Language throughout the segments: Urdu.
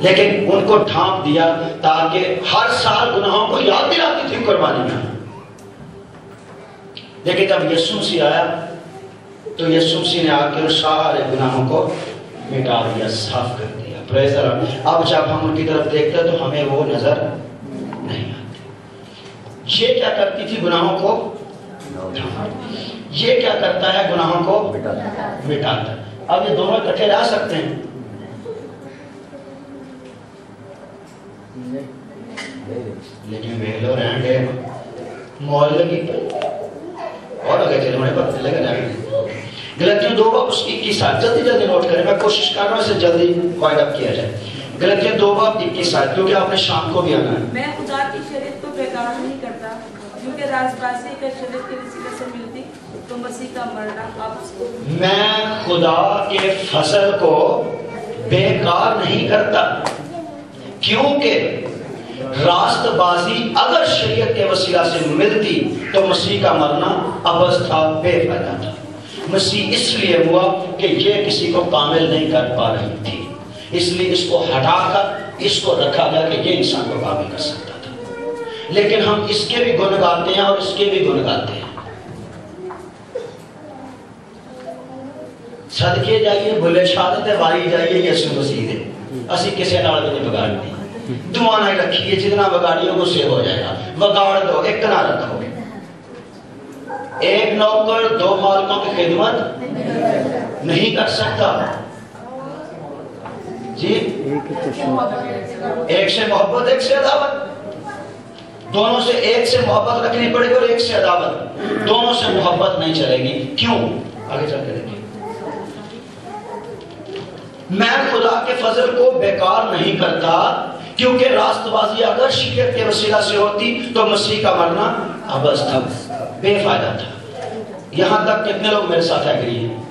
لیکن ان کو ڈھانپ دیا تاکہ ہر سال گناہوں کو یاد دلاتی تھی قربانیاں. لیکن جب یسوع مسیح آیا تو یسوع مسیح نے آ کے سارے گناہوں کو مٹا دیا، صاف کر دیا. پریز دی لارڈ. اب جب ہم ان کی طرف دیکھتے ہیں تو ہمیں وہ نظر نہیں آتی. یہ کیا کرتی تھی؟ گناہوں کو. یہ کیا کرتا ہے؟ گناہوں کو مٹاتا ہے. اب یہ دونوں اکٹھے رہ سکتے ہیں؟ لیکن ویلو رہن گے مول لگی اور آگے چلے ہونے پر لگے جائیں گے. غلطیوں 2 باب اس کی 21 آیت جلدی جلدی نوٹ کریں، میں کوشش کر رہا ہوں اسے جلدی وائنڈ اپ کیا جائے. غلطیوں 2 باب 21 آیت، کیونکہ آپ نے شام کو بھی آنا ہے. میں خدا کی شریعت کو بیکار نہیں کرتا، کیونکہ راز بازی کا شریعت کے وسیلے سے ملتی تو مسیح کا مرنا آپ اس کو. میں خدا کے فضل کو بیکار نہیں کرتا، کیونکہ راست بازی اگر شریعت کے وسیلہ سے ملتی تو مسیح کا مرنا ابد تھا، بے فائدہ تھا. مسیح اس لیے ہوا کہ یہ کسی کو کامل نہیں کر پا رہی تھی، اس لیے اس کو ہٹا کر اس کو رکھا گیا کہ یہ انسان کو کامل کر سکتا تھا. لیکن ہم اس کے بھی گن گاتے ہیں اور اس کے بھی گن گاتے ہیں. صدقے جائیے، بھلے شہادت واری جائیے، یسوع مسیح دے اسی کسی نال نہیں بگاڑتی. دعا نہ رکھیے، جتنا بگاڑیوں کو سیو ہو جائے گا. بگاڑ دو، ایک نہ رکھو. ایک نوکر 2 مالکوں کی خدمت نہیں کر سکتا. جی ایک سے محبت، ایک سے عداوت. دونوں سے ایک سے محبت رکھنی پڑے گی اور ایک سے عداوت. دونوں سے محبت نہیں چلے گی. کیوں؟ آگے چل کے دیکھیں. میں خدا کے فضل کو بیکار نہیں کرتا، کیونکہ راست بازی اگر شریعت کے وسیلہ سے ہوتی تو مسیح کا مرنا ابد تھا، بے فائدہ تھا. یہاں تک کتنے لوگ میرے ساتھ ایگری ہیں؟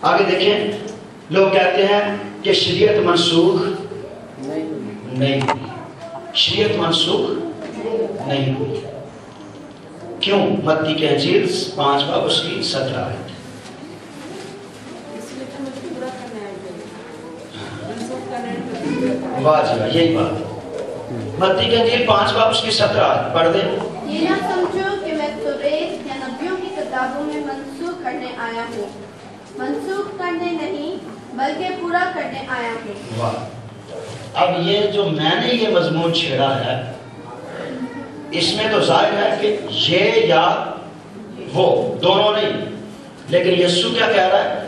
آگے دیکھیں. لوگ کہتے ہیں کہ شریعت منسوخ نہیں ہوئی. شریعت منسوخ نہیں ہوئی. کیوں؟ متی کی انجیل 5 باب اس کی 17 آیت. واہ جی واہ، یہی بات. متی کی انجیل 5 باب اس کی 17 آیت پڑھ دیں. یہ نہ سمجھو کہ میں توریت یا نبیوں کی کتابوں میں منسوخ کرنے آیا ہوں. منسوخ کرنے نہیں بلکہ پورا کرنے آیا ہوں. واہ. اب یہ جو میں نے یہ مضمون چھیڑا ہے، اس میں تو ظاہر ہے کہ یہ یا وہ دونوں نہیں. لیکن یسوع کیا کہہ رہا ہے؟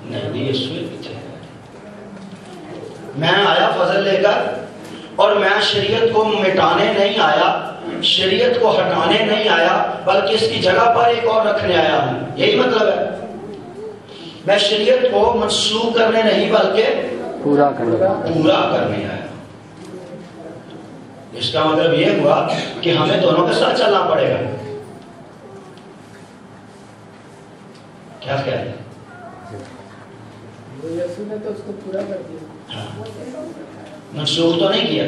نہیں، یسوع پیچھے میں آیا فضل لے کر، اور میں شریعت کو مٹانے نہیں آیا، شریعت کو ہٹانے نہیں آیا، بلکہ اس کی جگہ پر ایک اور رکھنے آیا ہوں. یہی مطلب ہے. میں شریعت کو منسوخ کرنے نہیں بلکہ پورا کرنے آیا. اس کا مطلب یہ ہوا کہ ہمیں دونوں کے ساتھ چلنا پڑے گا. کیا کہہ رہے ہیں؟ یسوع نے تو اس کو پورا کر دیا. منسوخ تو نہیں کیا.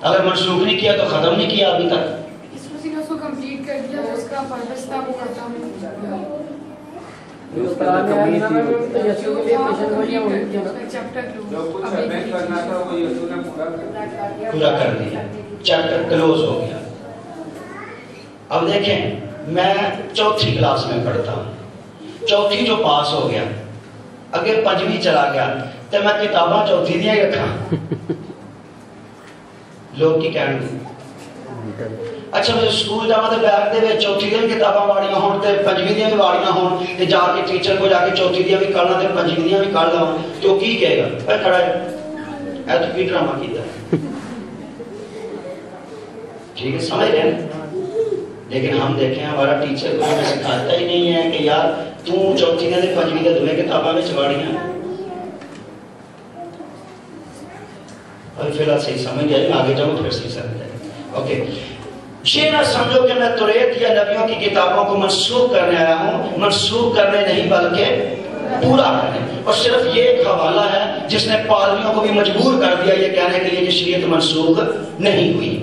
اگر منسوخ نہیں کیا تو ختم نہیں کیا ابھی تک. اس نے اس کو کمپلیٹ کر دیا، جو اس کا پرپس تھا وہ ختم ہو گیا. پورا کر دیا، چیپٹر کلوز ہو گیا. اب دیکھیں، میں 4تھی کلاس میں پڑھتا ہوں. 4تھی جو پاس ہو گیا، اگے 5ویں چلا گیا تو میں کتاباں 4تھی دیا رکھا. لوگ کی کہنے گے اچھا میں سکول جاواں تے بیگ دے وچ 4تھی دیاں کتاباں واڑیاں ہون تے 5ویں دیاں بھی واڑیاں ہون تے جا کے ٹیچر کو جا کے 4تھی دیاں بھی کرنا تے 5ویں دیاں بھی کر لواں تے او کی کہے گا؟ اے کھڑا ہے اے تو کی ڈرامہ کیتا. ٹھیک ہے، سمجھ رہے ہیں؟ لیکن ہم دیکھیں ہمارا ٹیچر کو ہمیں سکھاتا ہی نہیں ہے کہ یار تو 4تھی تے 5ویں دے دوویں کتاباں وچ واڑیاں. اور فی الحال صحیح سمجھ جائے، آگے جاؤں پھر صحیح سمجھ جائے. اوکے. یہ نہ سمجھو کہ میں توریت یا نبیوں کی کتابوں کو منسوخ کرنے آیا ہوں. منسوخ کرنے نہیں بلکہ پورا کرنے. اور صرف یہ ایک حوالہ ہے جس نے پادریوں کو بھی مجبور کر دیا یہ کہنے کے لیے کہ شریعت منسوخ نہیں ہوئی.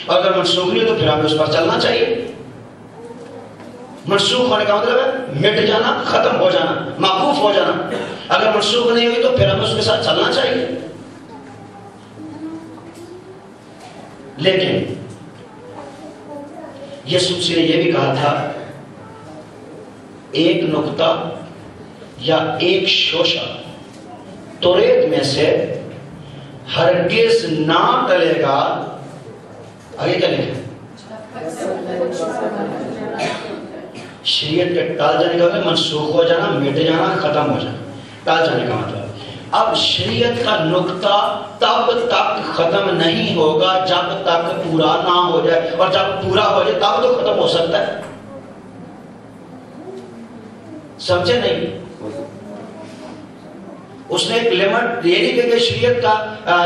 اور اگر منسوخ نہیں تو پھر ہمیں اس پر چلنا چاہیے. منسوخ ہونے کا مطلب ہے مٹ جانا، ختم ہو جانا، موقوف ہو جانا. اگر منسوخ نہیں ہوئی تو پھر ہمیں اس کے ساتھ چلنا چاہیے. لیکن یسوع مسیح نے یہ بھی کہا تھا ایک نقطہ یا ایک شوشہ توریت میں سے ہرگز نہ ٹلے گا. آگے کیا لکھا؟ شریعت کے ٹال جانے کا مطلب منسوخ ہو جانا، مٹ جانا، ختم ہو جانا. ٹال جانے کا مطلب اب شریعت کا نقطہ تب تک ختم نہیں ہوگا جب تک پورا نہ ہو جائے، اور جب پورا ہو جائے تب تو ختم ہو سکتا ہے. سمجھے نہیں؟ اس نے ایک لمٹ یہ نہیں کہ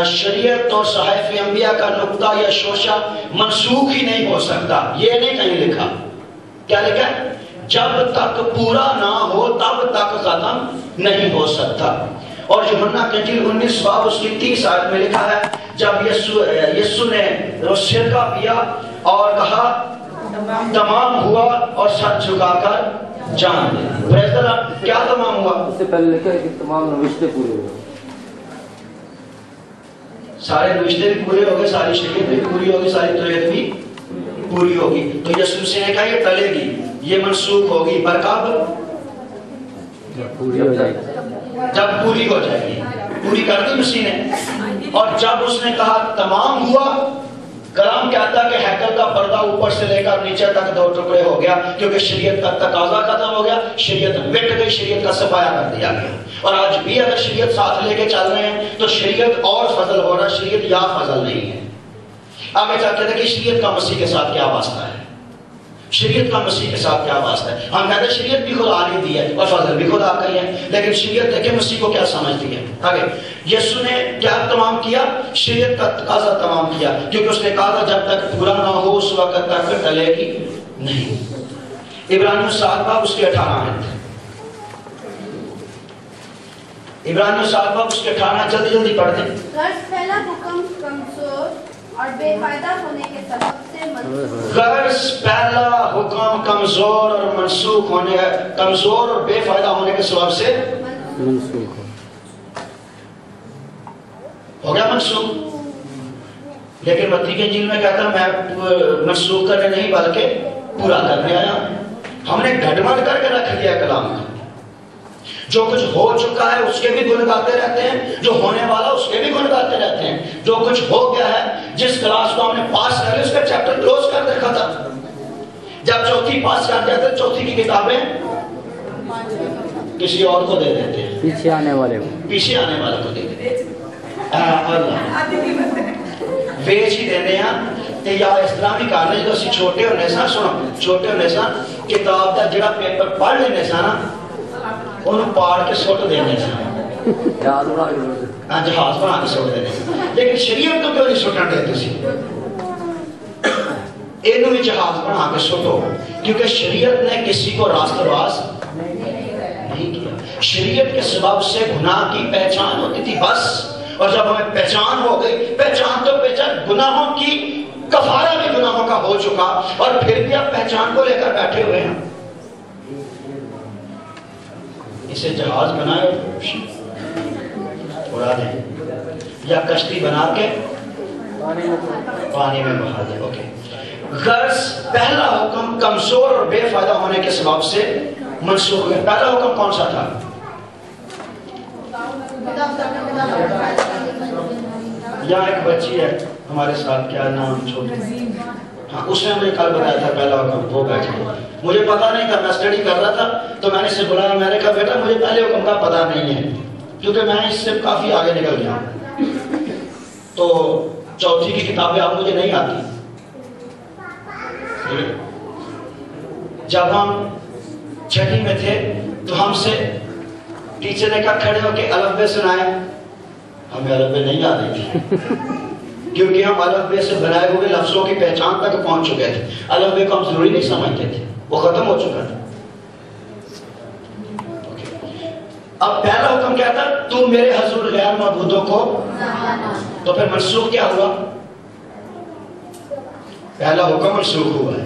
شریعت اور صحائف انبیاء کا نقطہ یا شوشہ منسوخ ہی نہیں ہو سکتا، یہ نہیں کہیں لکھا. کیا لکھا ہے؟ جب تک پورا نہ ہو تب تک ختم نہیں ہو سکتا. اور یوحنا کی انجیل 19 باب اس کی 30 آیت میں لکھا ہے جب یسوع نے سرکہ پیا اور کہا تمام ہوا اور سر جھکا کر جان دے. پریز دی لارڈ. کیا تمام ہوا؟ اس سے پہلے لکھا ہے کہ تمام نوشتے پورے ہوئے. سارے نوشتے بھی پورے ہو گئے، ساری شریعت بھی پوری ہوگی، ساری توریت بھی پوری ہوگی. تو یسوع مسیح نے کہا یہ ٹلے گی، یہ منسوخ ہوگی، پر کب؟ پوری ہو جائے گی. جب پوری ہو جائے گی. پوری کر دی مسیح نے. اور جب اس نے کہا تمام ہوا، کلام کہتا ہے کہ ہیکل کا پردہ اوپر سے لے کر نیچے تک 2 ٹکڑے ہو گیا، کیونکہ شریعت کا تقاضا ختم ہو گیا، شریعت مٹ گئی، شریعت کا صفایا کر دیا گیا. اور آج بھی اگر شریعت ساتھ لے کے چل رہے ہیں تو شریعت اور فضل ہو رہا ہے، شریعت یا فضل نہیں ہے. آگے چل کے دیکھیں شریعت کا مسیح کے ساتھ کیا واسطہ ہے. شریعت کا مسیح کے ساتھ کیا واسطہ ہے. ہم کہتے ہیں شریعت بھی خدا نے دی ہے اور فضل بھی خدا کا ہی ہے، لیکن شریعت دیکھیں مسیح کو کیا سمجھتی ہے. آگے یسوع نے کیا تمام کیا؟ شریعت کا تقاضا تمام کیا، کیونکہ اس نے کہا تھا جب تک پورا نہ ہو اس وقت تک ٹلے گی نہیں. عبرانیوں 7 باب اس کے 18 آیت. عبرانیوں 7 باب اس کے 18 جلدی جلدی پڑھ دیں. غرض پہلا حکم کمزور اور بے فائدہ ہونے کے سبب سے منسوخ. غرض پہلا حکم کمزور اور منسوخ ہونے، کمزور اور بے فائدہ ہونے کے سبب سے منسوخ ہو گیا منسوخ. لیکن متی کے انجیل میں کہتا ہے میں منسوخ کرنے نہیں بلکہ پورا کرنے آیا. ہم نے گھٹمٹ کر کے رکھ دیا کلام کا. جو کچھ ہو چکا ہے اس کے بھی گن گاتے رہتے ہیں، جو ہونے والا اس کے بھی گن گاتے رہتے ہیں. جو کچھ ہو گیا ہے، جس کلاس کو ہم نے پاس کر لی اس کا چیپٹر کلوز کر رکھا تھا. جب چوتھی پاس کر جاتے چوتھی کی کتابیں کسی اور کو دے دیتے ہیں، پیچھے آنے والے کو دے دیتے ہیں. ویچ ہی دینے ہیں. یا اس طرح بھی کرنے جو اسی چھوٹے ہونے سا سنو، چھوٹے ہونے سا کتاب کا جڑا پیپر پڑھ لینے سا نا انہوں پاڑ کے سٹ دینے سا، جہاز بنا کے سٹ دینے سا. لیکن شریعت تو کیوں نہیں سٹن دیتے سی؟ انہوں بھی جہاز بنا کے سٹو، کیونکہ شریعت نے کسی کو راست باز نہیں کیا. شریعت کے سبب سے گناہ کی پہچان ہوتی تھی بس. اور جب ہمیں پہچان ہو گئی، پہچان تو پہچان، گناہوں کی کفارہ بھی گناہوں کا ہو چکا، اور پھر بھی آپ پہچان کو لے کر بیٹھے ہوئے ہیں. اسے جہاز بنائے اڑا دیں، یا کشتی بنا کے پانی میں بہا دیں. اوکے. غرض پہلا حکم کمزور اور بے فائدہ ہونے کے سبب سے منسوخ ہے. پہلا حکم کون سا تھا؟ یہاں ایک بچی ہے ہمارے ساتھ، کیا نام چھوٹی، ہاں اس نے مجھے کل بتایا تھا پہلا حکم. وہ بیٹھے، مجھے پتا نہیں تھا، میں اسٹڈی کر رہا تھا تو میں نے اسے بلایا. میں نے کہا بیٹا مجھے پہلے حکم کا پتا نہیں ہے، کیونکہ میں اس سے کافی آگے نکل گیا، تو چوتھی کی کتابیں اب مجھے نہیں آتی. جب ہم چھٹی میں تھے تو ہم سے ٹیچر نے کہا کھڑے ہو کے الف بے سنائے. ہمیں الف بے نہیں آ رہی تھی، کیونکہ ہم الف بے سے بنائے ہوئے لفظوں کی پہچان تک پہنچ چکے تھے. الف بے کو ہم ضروری نہیں سمجھتے تھے، وہ ختم ہو چکا تھا. اب پہلا حکم کیا تھا؟ تم میرے حضور غیر معبودوں کو. تو پھر منسوخ کیا ہوا؟ پہلا حکم منسوخ ہوا ہے.